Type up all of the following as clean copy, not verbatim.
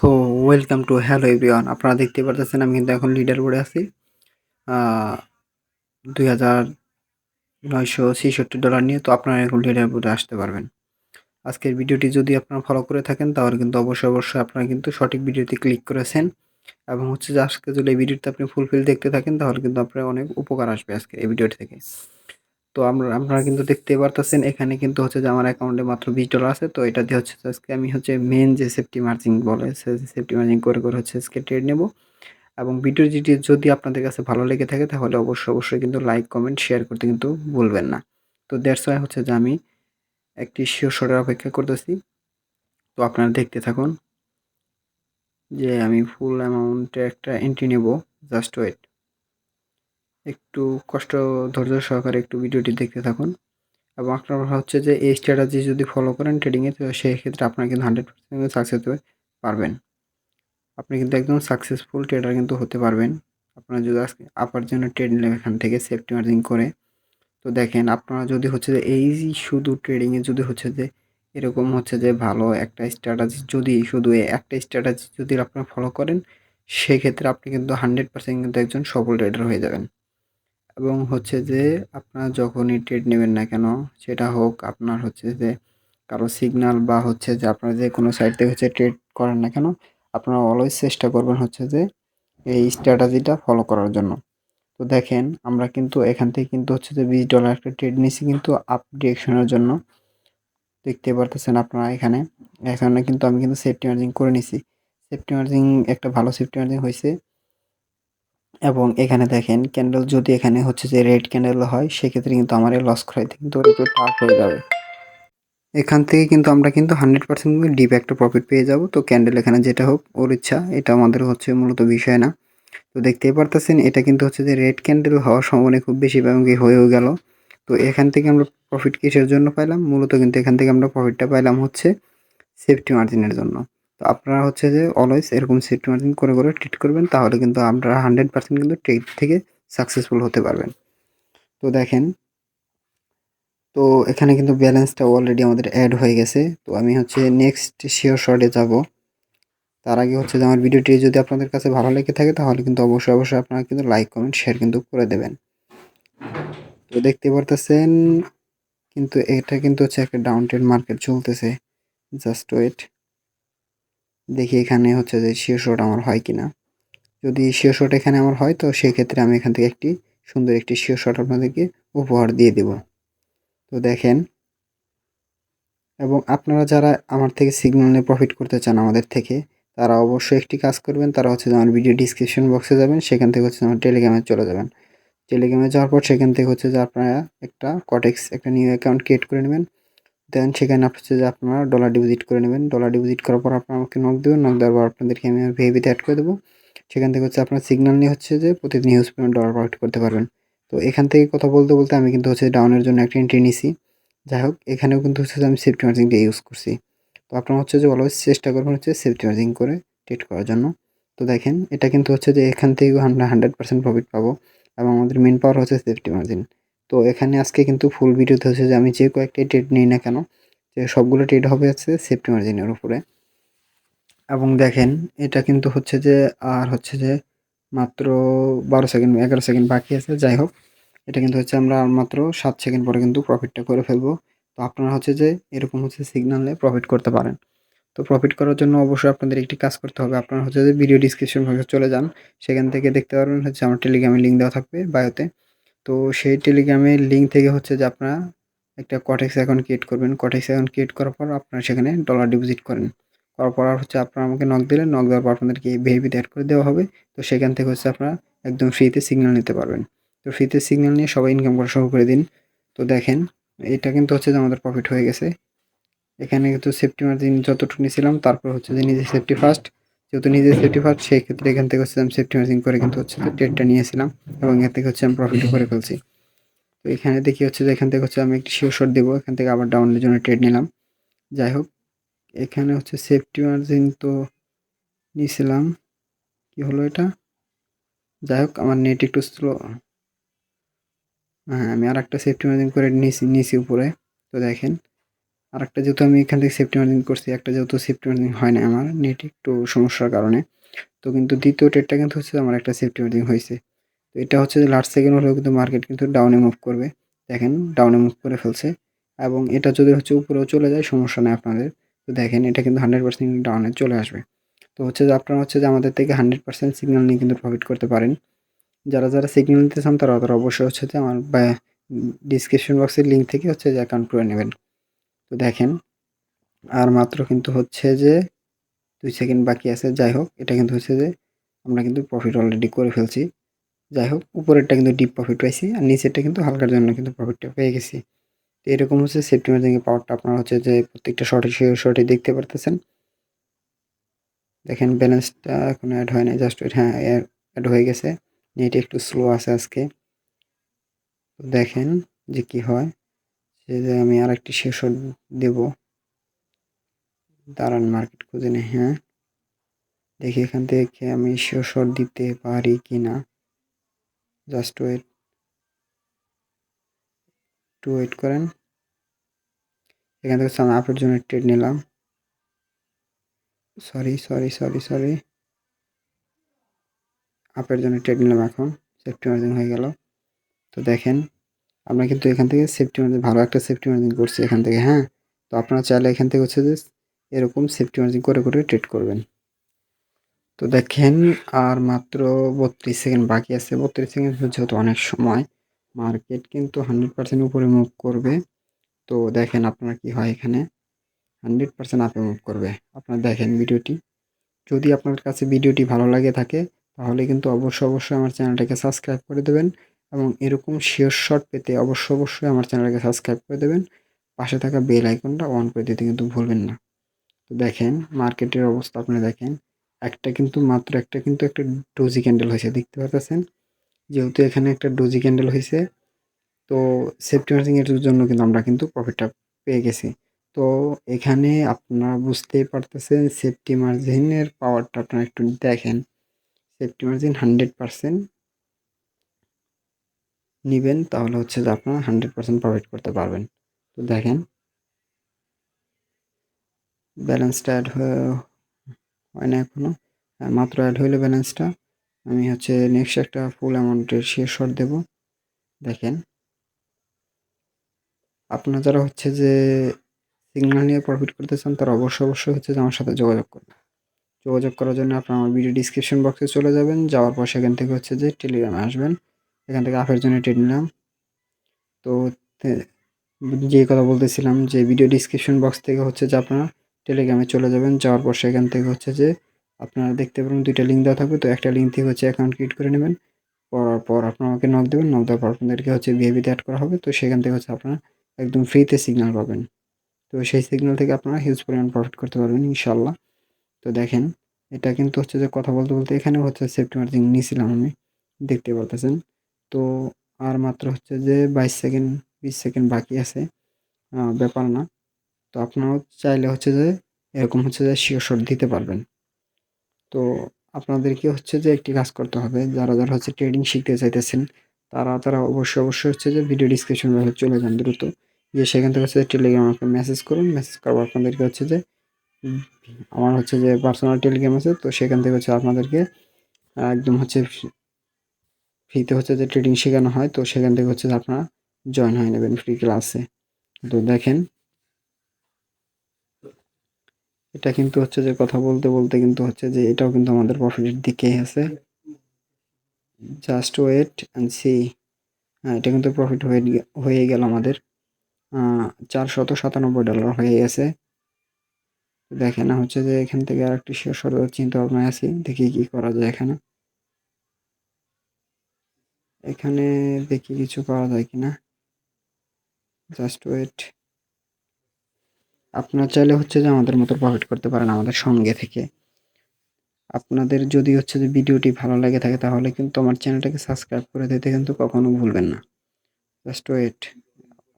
So welcome to hello everyone. আপনারা দেখতে পারতেছেন আমি কিন্তু এখন লিডার বোর্ডে আছি। ২,৯৬৬ ডলার নিয়ে। তো আপনারা এখন লিডার বোর্ডে আসতে পারবেন। আজকের ভিডিওটি যদি আপনারা ফলো করে থাকেন তাহলে কিন্তু অবশ্যই আপনারা কিন্তু সঠিক ভিডিওতে ক্লিক করেছেন এবং হচ্ছে যে আজকে যদি এই ভিডিওতে আপনি ফুলফিল দেখতে থাকেন তাহলে কিন্তু আপনার অনেক উপকার আসবে আজকে এই ভিডিও থেকে। তো আপনারা কিন্তু দেখতে পারতেছেন এখানে কিন্তু হচ্ছে যে আমার অ্যাকাউন্টে মাত্র $20 আছে। তো এটা দিয়ে হচ্ছে আজকে আমি হচ্ছে মেন যে সেফটি মার্জিন বলে সেফটি মার্জিন করে হচ্ছে আজকে ট্রেড নেব। এবং ভিডিওটি যদি আপনাদের কাছে ভালো লেগে থাকে তাহলে অবশ্যই কিন্তু লাইক কমেন্ট শেয়ার করতে কিন্তু ভুলবেন না। তো দ্যাটস ওয়াই হচ্ছে যে আমি একটি শিওর শটের অপেক্ষা করতেছি। তো আপনারা দেখতে থাকুন যে আমি ফুল অ্যামাউন্টে একটা এন্ট্রি নেব। জাস্ট ওয়েট, একটু কষ্ট ধৈর্য সহকারে একটু ভিডিওটি দেখতে থাকুন এবং আপনারা হচ্ছে যে এই স্ট্র্যাটেজি যদি ফলো করেন ট্রেডিংয়ে তো সেই ক্ষেত্রে আপনারা কিন্তু 100% সাকসেস হতে পারবেন। আপনি কিন্তু একদম সাকসেসফুল ট্রেডার কিন্তু হতে পারবেন। আপনারা যদি আজকে আপার জন্য ট্রেড নিলেন এখান থেকে সেফটি মার্জিন করে। তো দেখেন আপনারা যদি হচ্ছে যে এই শুধু ট্রেডিংয়ে যদি হচ্ছে যে এরকম হচ্ছে যে ভালো একটা স্ট্র্যাটেজি যদি শুধু এই একটা স্ট্র্যাটেজি যদি আপনারা ফলো করেন সেক্ষেত্রে আপনি কিন্তু 100% কিন্তু একজন সফল ট্রেডার হয়ে যাবেন। এবং হচ্ছে যে আপনারা যখনই ট্রেড নেবেন না কেন সেটা হোক আপনার হচ্ছে যে কারো সিগন্যাল বা হচ্ছে যে আপনারা যে কোনো সাইট থেকে হচ্ছে ট্রেড করেন না কেন আপনারা অলওয়েজ চেষ্টা করবেন হচ্ছে যে এই স্ট্র্যাটেজিটা ফলো করার জন্য। তো দেখেন আমরা কিন্তু এখান থেকে কিন্তু হচ্ছে যে $20 একটা ট্রেড নিছি কিন্তু আপ ডিরেকশনের জন্য। দেখতে পারতেছেন আপনারা এখানে কিন্তু আমি কিন্তু সেফটি মার্জিন করে নিছি। সেফটি মার্জিন একটা ভালো সেফটি মার্জিন হইছে এবং এখানে দেখেন ক্যান্ডেল যদি এখানে হচ্ছে যে রেড ক্যান্ডেল হয় সেক্ষেত্রে কিন্তু আমার এই লস খাইতে কিন্তু একটু টাফ হয়ে যাবে। এখান থেকে কিন্তু আমরা কিন্তু 100% ডিপ একটা প্রফিট পেয়ে যাব। তো ক্যান্ডেল এখানে যেটা হোক ওর ইচ্ছা, এটা আমাদের হচ্ছে মূলত বিষয় না। তো দেখতেই পারতেছেন এটা কিন্তু হচ্ছে যে রেড ক্যান্ডেল হওয়ার সম্ভাবনা খুব বেশি এবং হয়েও গেল। তো এখান থেকে আমরা প্রফিট কিসের জন্য পাইলাম? মূলত কিন্তু এখান থেকে আমরা প্রফিটটা পাইলাম হচ্ছে সেফটি মার্জিনের জন্য। তো আপনারা হচ্ছে যে অলওয়েজ এরকম সেফটি মার্জিন করে ট্রেড করবেন তাহলে কিন্তু আপনারা 100% কিন্তু ট্রেড থেকে সাকসেসফুল হতে পারবেন। তো দেখেন, তো এখানে কিন্তু ব্যালেন্সটা অলরেডি আমাদের অ্যাড হয়ে গেছে। তো আমি হচ্ছে নেক্সট শিওর শটে যাব। তার আগে হচ্ছে যে আমার ভিডিওটি যদি আপনাদের কাছে ভালো লেগে থাকে তাহলে কিন্তু অবশ্যই আপনারা কিন্তু লাইক কমেন্ট শেয়ার কিন্তু করে দেবেন। তো দেখতে পারতেছেন কিন্তু এটা কিন্তু হচ্ছে একটা ডাউন ট্রেন্ড মার্কেট চলতেছে। জাস্ট ওয়েট, দেখি এখানে হচ্ছে যে শিওর শট আমার হয় কিনা। যদি শিওর শট এখানে আমার হয় তো সেক্ষেত্রে আমি এখান থেকে একটি সুন্দর একটি শিওর শট আপনাদেরকে উপহার দিয়ে দেব। তো দেখেন, এবং আপনারা যারা আমার থেকে সিগন্যাল নিয়ে প্রফিট করতে চান আমাদের থেকে তারা অবশ্যই একটি কাজ করবেন। তারা হচ্ছে যে আমার ভিডিও ডিসক্রিপশন বক্সে যাবেন, সেখান থেকে হচ্ছে আমার টেলিগ্রামে চলে যাবেন। টেলিগ্রামে যাওয়ার পর সেখান থেকে হচ্ছে যে আপনারা একটা কটেক্স একটা নিউ অ্যাকাউন্ট ক্রিয়েট করে নেবেন। দেন সেখানে হচ্ছে যে আপনারা ডলার ডিপোজিট করে নেবেন। ডলার ডিপোজিট করার পর আপনারা আমাকে নক দেবেন। নক দেওয়ার পর আপনাদেরকে আমি ভিআইপিতে অ্যাড করে দেবো। সেখান থেকে হচ্ছে আপনার সিগন্যাল নিয়ে হচ্ছে যে প্রতিদিন হিউজ পরিমাণ ডলার প্রফিট করতে পারবেন। তো এখান থেকে কথা বলতে আমি কিন্তু হচ্ছে ডাউনের জন্য একটা এন্ট্রি নিছি। যাই হোক, এখানেও কিন্তু হচ্ছে যে আমি সেফটি মার্জিন দিয়ে ইউজ করছি। তো আপনারা হচ্ছে যে অলওয়েজ চেষ্টা করবেন হচ্ছে সেফটি মার্জিন করে ট্রেড করার জন্য। তো দেখেন এটা কিন্তু হচ্ছে যে এখান থেকেও আমরা 100% প্রফিট পাবো এবং আমাদের মেন পাওয়ার হচ্ছে সেফটি মার্জিন। তো এখানে আজকে কিন্তু ফুল ভিডিওতে হচ্ছে যে আমি যে কয়েকটি ট্রেড নিই না কেন যে সবগুলো ট্রেড হবে হচ্ছে সেফটি মার্জিনের উপরে। এবং দেখেন এটা কিন্তু হচ্ছে যে আর হচ্ছে যে মাত্র 12 সেকেন্ড 11 সেকেন্ড বাকি আছে। যাই হোক, এটা কিন্তু হচ্ছে আমরা আর মাত্র 7 সেকেন্ড পরে কিন্তু প্রফিটটা করে ফেলবো। তো আপনারা হচ্ছে যে এরকম হচ্ছে সিগনালে প্রফিট করতে পারেন। তো প্রফিট করার জন্য অবশ্যই আপনাদের একটি কাজ করতে হবে। আপনারা হচ্ছে যে ভিডিও ডিসক্রিপশন বক্সে চলে যান। সেখান থেকে দেখতে পারবেন হচ্ছে আমার টেলিগ্রামের লিঙ্ক দেওয়া থাকবে বায়োতে। তো সেই টেলিগ্রামের লিঙ্ক থেকে হচ্ছে যে আপনারা একটা কটেক্স অ্যাকাউন্ট ক্রিয়েট করবেন। কটেক্স অ্যাকাউন্ট ক্রিয়েট করার পর আপনারা সেখানে ডলার ডিপোজিট করেন। করার পর আর হচ্ছে আপনারা আমাকে নক দিলেন। নক দেওয়ার পর আপনাদেরকে ভিআইপিতে অ্যাড করে দেওয়া হবে। তো সেখান থেকে হচ্ছে আপনারা একদম ফ্রিতে সিগন্যাল নিতে পারবেন। তো ফ্রিতে সিগন্যাল নিয়ে সবাই ইনকাম করা শুরু করে দিন। তো দেখেন এটা কিন্তু হচ্ছে যে আমাদের প্রফিট হয়ে গেছে। এখানে কিন্তু সেফটি মার্জিন যতটুকু নিয়েছিলাম তারপর হচ্ছে যে নিজে সেফটি ফার্স্ট, যেহেতু নিজে সেফটি ফার্স্ট সেই ক্ষেত্রে এখান থেকে হচ্ছে আমি সেফটি মার্জিন করে কিন্তু হচ্ছে যে ট্রেডটা নিয়েছিলাম এবং এর থেকে হচ্ছে আমি প্রফিট করে ফেলছি। তো এখানে দেখি হচ্ছে যে এখান থেকে হচ্ছে আমি একটি শিওর শট দেবো, এখান থেকে আবার ডাউনের জন্য ট্রেড নিলাম। যাই হোক, এখানে হচ্ছে সেফটি মার্জিন তো নিয়েছিলাম, কি হলো এটা? যাই হোক, আমার নেট একটু স্লো। হ্যাঁ, আমি আর একটা সেফটি মার্জিন করে নিয়েছি উপরে। তো দেখেন আরেকটা যেহেতু আমি এখান থেকে সেফটি মার্জিন করছি, একটা যেহেতু সেফটি মার্জিন হয় নাই আমার নেট একটু সমস্যার কারণে। তো কিন্তু দ্বিতীয় ট্রেডটা কিন্তু হচ্ছে আমার একটা সেফটি মার্জিন হইছে। তো এটা হচ্ছে যে লাস্ট সেকেন্ড হলেও কিন্তু মার্কেট কিন্তু ডাউনে মুভ করবে। দেখেন ডাউনে মুভ করে ফেলছে এবং এটা যদি হচ্ছে উপরেও চলে যায় সমস্যা নাই আপনাদের। তো দেখেন এটা কিন্তু 100% ডাউনে চলে আসবে। তো হচ্ছে যে আপনারা হচ্ছে যে আমাদের থেকে 100% সিগন্যাল নিয়ে কিন্তু প্রফিট করতে পারেন। যারা সিগন্যাল নিতে চান তারা অবশ্যই হচ্ছে যে আমার ডিসক্রিপশন বক্সের লিঙ্ক থেকে হচ্ছে যে অ্যাকাউন্ট করে নেবেন। তো দেখেন আর মাত্র কিন্তু হচ্ছে যে 2 সেকেন্ড বাকি আছে। যাই হোক এটা কিন্তু হচ্ছে যে আমরা কিন্তু প্রফিট অলরেডি করে ফেলছি। যাই হোক উপরেরটা কিন্তু ডিপ প্রফিট পাইছি আর নিচেরটা কিন্তু হালকার জন্য কিন্তু প্রফিটটা পেয়ে গেছি। তো এরকম হচ্ছে সেফটি মার্জিন এর পাওয়ারটা আপনারা হচ্ছে যে প্রত্যেকটা শর্টে দেখতে পারতেছেন। দেখেন ব্যালেন্সটা এখনো এড হয় নাই, জাস্ট ওয়েট, হ্যাঁ এড হয়ে গেছে। নেট একটু স্লো আছে আজকে। তো দেখেন যে কি হয়, যে আমি আরেকটি শেয়ার শট দেব। দাঁড়ান মার্কেট খুঁজে নেই, হ্যাঁ দেখি এখান থেকে আমি শেয়ার শট দিতে পারি কিনা। জাস্ট ওয়েট, একটু ওয়েট করেন। এখান থেকে হচ্ছে আমি আপের জন্য ট্রেড নিলাম। সরি, আপের জন্য ট্রেড নিলাম এখন। সেফটি মার্জিন হয়ে গেল। তো দেখেন আমরা কিন্তু এখান থেকে সেফটি মার্জিন, ভালো একটা সেফটি মার্জিন করছি এখান থেকে, হ্যাঁ। তো আপনারা চাইলে এখান থেকে হচ্ছে যে এরকম সেফটি মার্জিন করে ট্রেড করবেন। তো দেখেন আর মাত্র 32 সেকেন্ড বাকি আছে। 32 সেকেন্ড যেহেতু অনেক সময়, মার্কেট কিন্তু 100% উপরে মুভ করবে। তো দেখেন আপনার কি হয়, এখানে 100% আপে মুভ করবে। আপনারা দেখেন ভিডিওটি, যদি আপনার কাছে ভিডিওটি ভালো লাগে থাকে তাহলে কিন্তু অবশ্যই আমার চ্যানেলটাকে সাবস্ক্রাইব করে দেবেন এবং এরকম শেয়ার শট পেতে অবশ্যই আমার চ্যানেলটাকে সাবস্ক্রাইব করে দেবেন। পাশে থাকা বেল আইকনটা অন করে দিতে কিন্তু ভুলবেন না। তো দেখেন মার্কেটের অবস্থা আপনারা দেখেন, একটা কিন্তু একটা ডোজি ক্যান্ডেল হয়েছে, দেখতে পাচ্ছেন। যেহেতু এখানে একটা ডোজি ক্যান্ডেল হয়েছে, তো সেফটি মার্জিন এর জন্য কিন্তু আমরা কিন্তু প্রফিটটা পেয়ে গেছি। তো এখানে আপনারা বুঝতেই পারতেছেন সেফটি মার্জিনের পাওয়ারটা আপনারা একটু দেখেন। সেফটি মার্জিন 100% নিবেন তাহলে হচ্ছে যে আপনারা 100% প্রফিট করতে পারবেন। তো দেখেন ব্যালেন্সটা অ্যাড হয় না এখনো, মাত্র অ্যাড হইলো ব্যালেন্সটা। আমি হচ্ছে নেক্সট একটা ফুল অ্যামাউন্টের শেয়ার শট দেব। দেখেন আপনারা যারা হচ্ছে যে সিগন্যাল নিয়ে প্রফিট করতে চান তারা অবশ্যই হচ্ছে যে আমার সাথে যোগাযোগ করবেন। যোগাযোগ করার জন্য আপনারা আমার ভিডিও ডিসক্রিপশন বক্সে চলে যাবেন। যাওয়ার পর সেখান থেকে হচ্ছে যে টেলিগ্রামে আসবেন। এখান থেকে আপের জন্য ট্রেড নিলাম। তো তে যে কথা বলতেছিলাম যে ভিডিও ডিসক্রিপশন বক্স থেকে হচ্ছে যে আপনারা টেলিগ্রামে চলে যাবেন। যাওয়ার পর সেখান থেকে হচ্ছে যে আপনারা দেখতে পারবেন ২ টা লিঙ্ক দেওয়া থাকবে। তো একটা লিঙ্ক থেকে হচ্ছে অ্যাকাউন্ট ক্রিয়েট করে নেবেন। করার পর আপনারা আমাকে নক দেবেন। নক দেওয়ার পর আপনাদেরকে হচ্ছে ভিআইপিতে এড করা হবে। তো সেখান থেকে হচ্ছে আপনারা একদম ফ্রিতে সিগন্যাল পাবেন। তো সেই সিগন্যাল থেকে আপনারা হিউজ পরিমাণ প্রফিট করতে পারবেন ইনশাআল্লাহ। তো দেখেন এটা কিন্তু হচ্ছে যে কথা বলতে এখানেও হচ্ছে সেফটি মার্জিন নিয়েছিলাম আমি, দেখতে পারতেছেন। তো আর মাত্র হচ্ছে যে 22 সেকেন্ড 20 সেকেন্ড বাকি আছে, ব্যাপার না। তো আপনারাও চাইলে হচ্ছে যে এরকম হচ্ছে যে শিওর শট দিতে পারবেন। তো আপনাদেরকে হচ্ছে যে একটি কাজ করতে হবে, যারা হচ্ছে ট্রেডিং শিখতে চাইতেছেন তারা অবশ্যই হচ্ছে যে ভিডিও ডিসক্রিপশন বক্সে চলে যান দ্রুত। গিয়ে সেখান থেকে হচ্ছে টেলিগ্রামে আমাকে মেসেজ করুন। মেসেজ করার পর আপনাদেরকে হচ্ছে যে উম আমার হচ্ছে যে পার্সোনাল টেলিগ্রাম আছে। তো সেখান থেকে হচ্ছে আপনাদেরকে একদম হচ্ছে ফ্রিতে হচ্ছে যে ট্রেডিং শেখানো হয়। তো সেখান থেকে হচ্ছে যে আপনারা জয়েন হয়ে নেবেন ফ্রি ক্লাসে। তো দেখেন এটা কিন্তু হচ্ছে যে কথা বলতে কিন্তু হচ্ছে যে এটাও কিন্তু আমাদের প্রফিটের দিকেই আছে। Just wait and see. হ্যাঁ, এটা কিন্তু প্রফিট হয়ে গেল আমাদের। $497 হয়ে গেছে। দেখেন হচ্ছে যে এখান থেকে আরেকটি শেয়ার করার চিন্তা ভাবনায় আছি। দেখি কি করা যায় এখানে। এখানে দেখি কিছু করা যায় কিনা। Just wait. আপনারা চাইলে হচ্ছে যে আমাদের মতো প্রফিট করতে পারেন আমাদের সঙ্গে থেকে। আপনাদের যদি হচ্ছে যে ভিডিওটি ভালো লেগে থাকে তাহলে কিন্তু আমার চ্যানেলটাকে সাবস্ক্রাইব করে দিতে কিন্তু কখনো ভুলবেন না। Just wait.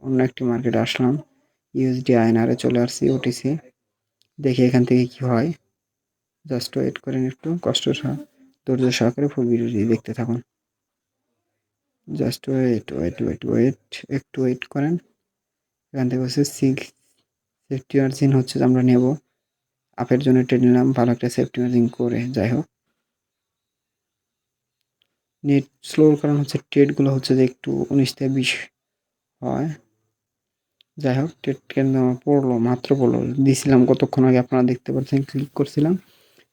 অন্য একটি মার্কেটে আসলাম। ইউএসডি আইএনআরে চলে আসছি ওটিসি। দেখি এখান থেকে কি হয়। জাস্ট ওয়েট করেন একটু ধৈর্য সহকারে ফুল ভিডিওটি দেখতে থাকুন। জাস্ট ওয়েট, একটু ওয়েট করেন। এখান থেকে হচ্ছে সেফটি মার্জিন হচ্ছে যে আমরা নেব, আপের জন্য ট্রেড নিলাম ভালো একটা সেফটি মার্জিন করে। যাই হোক, নেট স্লোর কারণ হচ্ছে ট্রেডগুলো হচ্ছে যে একটু 19 থেকে 20 হয়। যাই হোক, ট্রেড কিন্তু আমার পড়লো, মাত্র পড়লো, দিছিলাম কতক্ষণ আগে আপনারা দেখতে পাচ্ছেন, ক্লিক করছিলাম।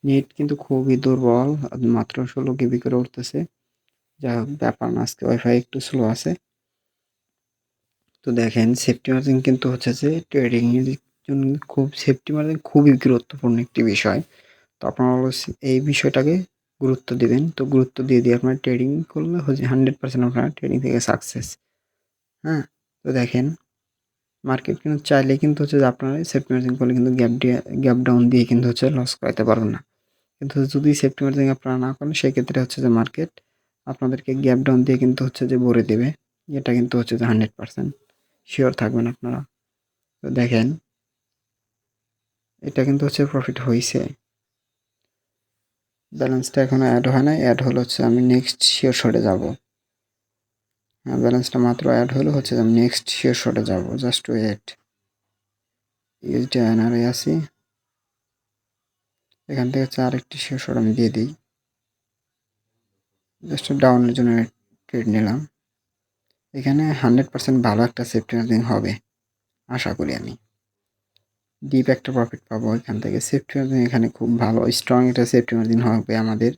নেট কিন্তু খুবই দুর্বল, মাত্র 16 GB করে উঠতেছে। যাই হোক, ব্যাপার না, আজকে ওয়াইফাই একটু স্লো আছে। তো দেখেন, সেফটি মার্জিন কিন্তু হচ্ছে যে ট্রেডিং এর জন্য খুব, সেফটি মার্জিন খুবই গুরুত্বপূর্ণ একটি বিষয়। তো আপনারা অবশ্যই এই বিষয়টাকে গুরুত্ব দিবেন। তো গুরুত্ব দিয়ে আপনারা ট্রেডিং করলে হচ্ছে 100% আপনারা ট্রেডিং থেকে সাকসেস। হ্যাঁ, তো দেখেন, মার্কেট কিন্তু চাইলে কিন্তু হচ্ছে যে আপনারা সেফটি মার্জিন করলে কিন্তু গ্যাপ ডাউন দিয়ে কিন্তু হচ্ছে লস করাতে পারবেন না। কিন্তু যদি সেফটি মার্জিন আপনারা না করেন, সেক্ষেত্রে হচ্ছে যে মার্কেট আপনাদেরকে গ্যাপ ডাউন দিয়ে কিন্তু হচ্ছে যে ভরে দেবে। এটা কিন্তু হচ্ছে যে 100% শিওর থাকবেন আপনারা। তো দেখেন, এটা কিন্তু হচ্ছে প্রফিট হইছে। ব্যালেন্সটা এখনো অ্যাড হয় নাই, অ্যাড হলে হচ্ছে আমি নেক্সট শিওর শটে যাব। হ্যাঁ, ব্যালেন্সটা মাত্র অ্যাড হলে হচ্ছে আমি নেক্সট শিওর শটে যাব। Just wait. ইউএসডি আইএনআরে আসি, এখান থেকে হচ্ছে আরেকটি শিওর শট আমি দিয়ে দিই। জাস্ট ডাউনের জন্য ট্রেড নিলাম। এখানে 100% ভালো একটা সেফটি মার্জিন হবে আশা করি আমি। ডিপ একটা প্রফিট পাবো এখান থেকে। সেফটি মার্জিন এখানে খুব ভালো স্ট্রং একটা সেফটি মার্জিন হবে আমাদের।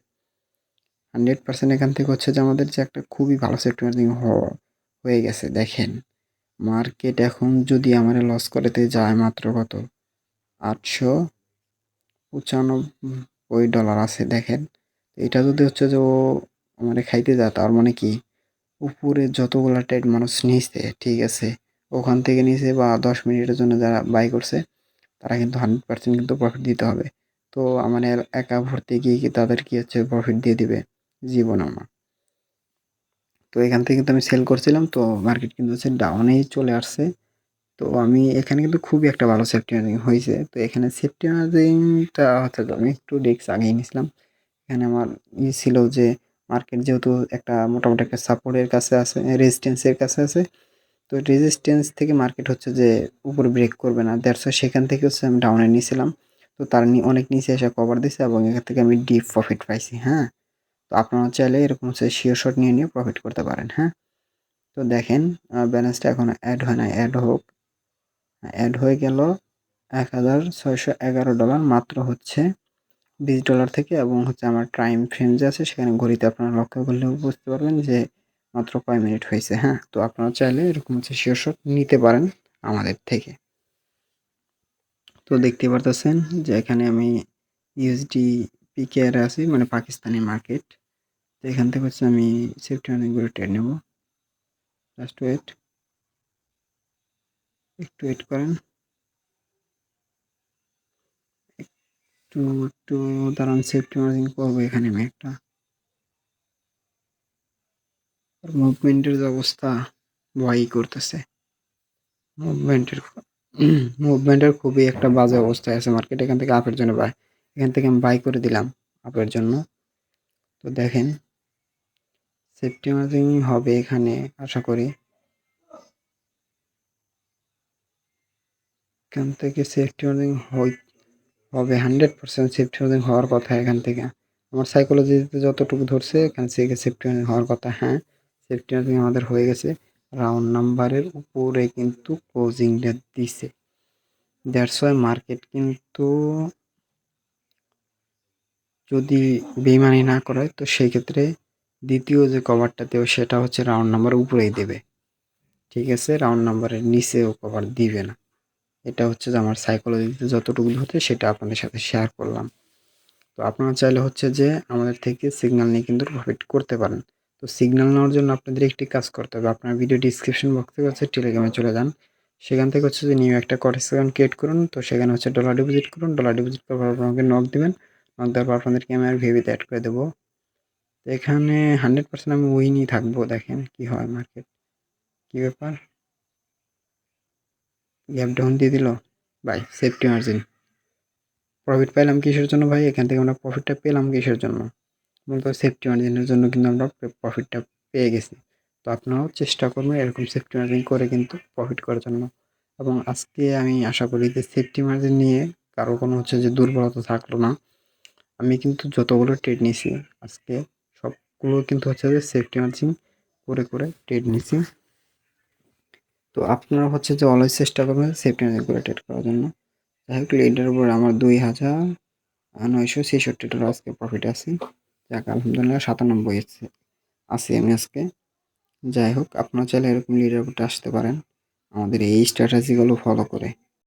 100% এখান থেকে হচ্ছে যে আমাদের যে একটা খুবই ভালো সেফটি মার্জিন হয়ে গেছে। দেখেন, মার্কেট এখন যদি আমার লস করতে যায় মাত্র কত, $895 আছে। দেখেন, এটা যদি হচ্ছে যে ও আমারে খাইতে যায়, তার মানে কি উপরে যতগুলা ট্রেড মানুষ নিছে, ঠিক আছে, ওখান থেকে নিছে বা 10 মিনিটের জন্য যারা বাই করছে, তারা কিন্তু 100% কিন্তু প্রফিট দিতে হবে। তো আমার একা ভরতে গিয়ে কি তাদের কি হচ্ছে প্রফিট দিয়ে দিবে? জীবন আমার। তো এখান থেকে কিন্তু আমি সেল করছিলাম, তো মার্কেট কিন্তু হচ্ছে ডাউনেই চলে আসছে। তো আমি এখানে কিন্তু খুবই একটা ভালো সেফটি মার্জিন হয়েছে। তো এখানে সেফটি মার্জিনটা হচ্ছে আমি একটু রিস্ক আগেই নিয়েছিলাম। এখানে আমার ছিল যে মার্কেট যেহেতু একটা মোটামুটি একটা সাপোর্টের কাছে আছে, রেজিস্ট্যান্সের কাছে আছে। তো রেজিস্ট্যান্স থেকে মার্কেট হচ্ছে যে উপরে ব্রেক করবে না, দ্যাটস ওয়াই সেখান থেকে হচ্ছে আমি ডাউনে নিয়েছিলাম। তো তার অনেক নিচে এসে কভার দিছে এবং এখান থেকে আমি ডিপ প্রফিট পাইছি। হ্যাঁ, তো আপনারা চাইলে এরকম হচ্ছে শিওর শট নিয়ে প্রফিট করতে পারেন। হ্যাঁ, তো দেখেন, ব্যালেন্সটা এখন অ্যাড হয় না, অ্যাড হোক। অ্যাড হয়ে গেল $1611 মাত্র হচ্ছে $20 থেকে, এবং হচ্ছে আমার টাইম ফ্রেম যে আছে সেখানে ঘড়িতে আপনারা লক্ষ্য করলেও বুঝতে পারবেন যে মাত্র কয় মিনিট হয়েছে। হ্যাঁ, তো আপনারা চাইলে এরকম হচ্ছে শিওর শট নিতে পারেন আমাদের থেকে। তো দেখতে পারতেছেন যে এখানে আমি ইউএসডি পিকেআর আছি, মানে পাকিস্তানি মার্কেট। তো এখান থেকে হচ্ছে আমি সেফটি অনেকগুলো ট্রেড নেব। জাস্ট ওয়েট, একটু ওয়েট করেন, একটু একটু দাঁড়ান, সেফটি মার্জিন করবো এখানে আমি একটা। মুভমেন্টের যে অবস্থা, ভয়ই করতেছে। মুভমেন্টের মুভমেন্টের খুবই একটা বাজে অবস্থায় আছে মার্কেট। এখান থেকে আপের জন্য বাই, এখান থেকে আমি বাই করে দিলাম আপের জন্য। তো দেখেন, সেফটি মার্জিন হবে এখানে আশা করি। এখান থেকে সেফটি মার্জিন হবে 100% সেফটি মার্জিন হওয়ার কথা এখান থেকে। আমার সাইকোলজিতে যতটুকু ধরছে এখান থেকে সেফটি মার্জিন হওয়ার কথা। হ্যাঁ, সেফটি মার্জিন আমাদের হয়ে গেছে। রাউন্ড নাম্বারের উপরে কিন্তু ক্লোজিংটা দিছে। দ্যাটস ওয়াই মার্কেট কিন্তু যদি বেইমানি না করে, তো সেই ক্ষেত্রে দ্বিতীয় যে কভারটা দেবে সেটা হচ্ছে রাউন্ড নাম্বার উপরেই দেবে। ঠিক আছে, রাউন্ড নাম্বারের নিচেও কভার দিবে না। এটা হচ্ছে যে আমার সাইকোলজিতে যতটুকু হচ্ছে সেটা আপনাদের সাথে শেয়ার করলাম। তো আপনারা চাইলে হচ্ছে যে আমাদের থেকে সিগন্যাল নিয়ে কিন্তু প্রফিট করতে পারেন। তো সিগন্যাল নেওয়ার জন্য আপনাদের একটি কাজ করতে হবে, আপনার ভিডিও ডিসক্রিপশন বক্সে হচ্ছে টেলিগ্রামে চলে যান। সেখান থেকে হচ্ছে যে নিউ একটা কোটেক্স অ্যাকাউন্ট ক্রিয়েট করুন। তো সেখানে হচ্ছে ডলার ডিপোজিট করুন। ডলার ডিপোজিট করার পর আপনাকে নক দিবেন। নক দেওয়ার পর আপনাদেরকে আমি আর ভিভিতে অ্যাড করে দেবো। তো এখানে 100% আমি উইনই থাকবো। দেখেন কি হয় মার্কেট, কি ব্যাপার, গ্যাপ ডাউন দিয়ে দিল। By, safety margin. প্রফিট পাইলাম কিসের জন্য ভাই? এখান থেকে আমরা প্রফিটটা পেলাম কিসের জন্য? মূলত সেফটি মার্জিনের জন্য কিন্তু আমরা প্রফিটটা পেয়ে গেছি। তো আপনারাও চেষ্টা করবেন এরকম সেফটি মার্জিন করে কিন্তু প্রফিট করার জন্য। এবং আজকে আমি আশা করি যে সেফটি মার্জিন নিয়ে কারো কোনো যে দুর্বলতা থাকলো না। আমি কিন্তু যতগুলো ট্রেড নিছি আজকে সবগুলো কিন্তু যে সেফটি মার্জিন করে ট্রেড নিছি। তো আপনারা যে অলওয়েজ চেষ্টা করবেন সেফটি মার্জিন করে ট্রেড করার জন্য। যাই হোক এটার উপর আমার ২,৯৬৬ ডলার আজকে প্রফিট আছে। যাক আলহামদুলিল্লাহ ৯৭ আছি আমি আজকে। যাই হোক আপনারা চাইলে এরকম লিডার বোর্ডে আসতে পারেন আমাদের এই স্ট্র্যাটেজিগুলো ফলো করে।